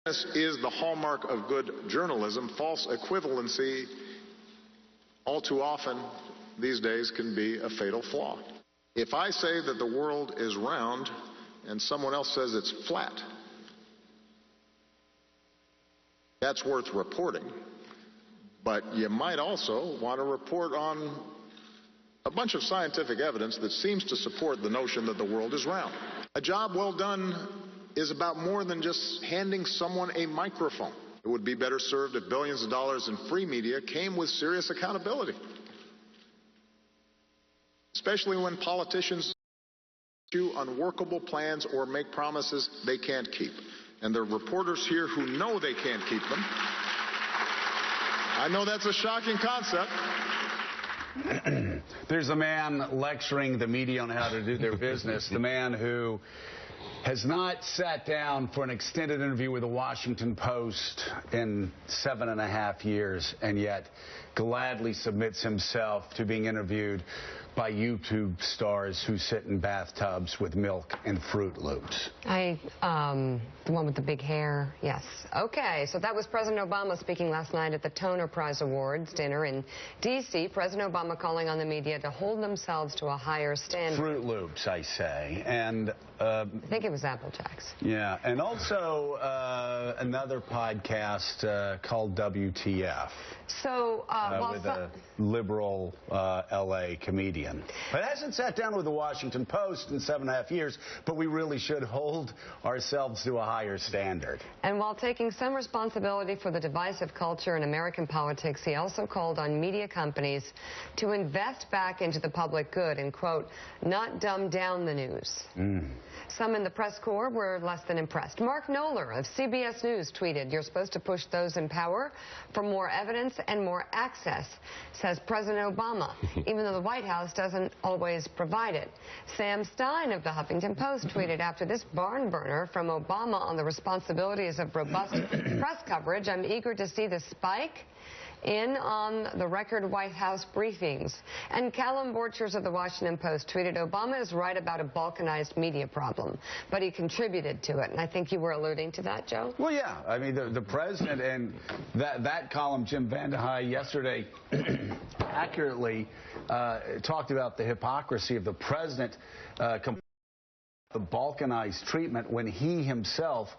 This is the hallmark of good journalism. False equivalency, all too often these days, can be a fatal flaw. If I say that the world is round and someone else says it's flat, that's worth reporting. But you might also want to report on a bunch of scientific evidence that seems to support the notion that the world is round. A job well done is about more than just handing someone a microphone. It would be better served if billions of dollars in free media came with serious accountability, especially when politicians do unworkable plans or make promises they can't keep. And there are reporters here who know they can't keep them. I know that's a shocking concept. There's a man lecturing the media on how to do their business, the man who has not sat down for an extended interview with the Washington Post in 7.5 years, and yet gladly submits himself to being interviewed by YouTube stars who sit in bathtubs with milk and Fruit Loops. The one with the big hair, yes. Okay, so that was President Obama speaking last night at the Toner Prize Awards dinner in D.C. President Obama calling on the media to hold themselves to a higher standard. Fruit Loops, I say. And I think it was Apple Jacks. Yeah, and also another podcast called WTF. So, with a liberal L.A. comedian. But hasn't sat down with the Washington Post in 7.5 years, but we really should hold ourselves to a higher standard. And while taking some responsibility for the divisive culture in American politics, he also called on media companies to invest back into the public good and, quote, not dumb down the news. Some in the press corps were less than impressed. Mark Knoller of CBS News tweeted, "You're supposed to push those in power for more evidence and more access," says President Obama, even though the White House doesn't always provide it. Sam Stein of the Huffington Post tweeted, "After this barn burner from Obama on the responsibilities of robust press coverage, I'm eager to see the spike in on the record White House briefings." And Callum Borchers of the Washington Post tweeted, "Obama is right about a balkanized media problem, but he contributed to it." And I think you were alluding to that, Joe? Well, yeah. I mean, the president and that column, Jim Vandehei, yesterday accurately talked about the hypocrisy of the president the balkanized treatment when he himself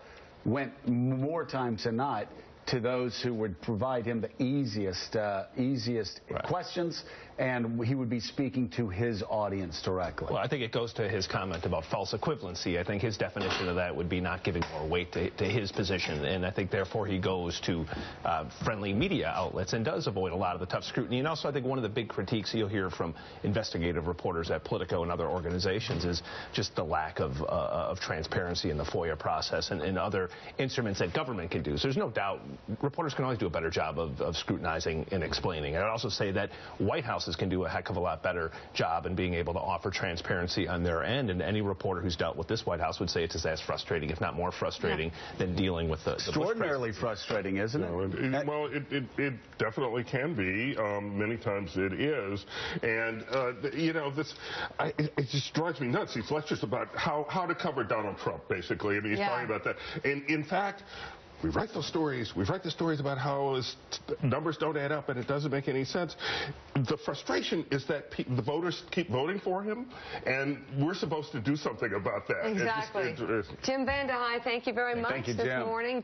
went more times than not to those who would provide him the easiest questions, and he would be speaking to his audience directly. Well, I think it goes to his comment about false equivalency. I think his definition of that would be not giving more weight to his position, and I think therefore he goes to friendly media outlets and does avoid a lot of the tough scrutiny. And also I think one of the big critiques you'll hear from investigative reporters at Politico and other organizations is just the lack of transparency in the FOIA process and other instruments that government can do. So there's no doubt reporters can always do a better job of scrutinizing and explaining. And I'd also say that White Houses can do a heck of a lot better job in being able to offer transparency on their end. And any reporter who's dealt with this White House would say it's as frustrating, if not more frustrating, than dealing with the extraordinarily frustrating, isn't it? Well, it definitely can be. Many times it is. And, you know, it just drives me nuts. These lectures about how to cover Donald Trump, basically. I mean, he's talking about that. And, in fact, we write those stories. We write the stories about how his numbers don't add up and it doesn't make any sense. The frustration is that the voters keep voting for him, and we're supposed to do something about that. Exactly. Jim Vandehei, thank you very much Thank you, this Jim. morning.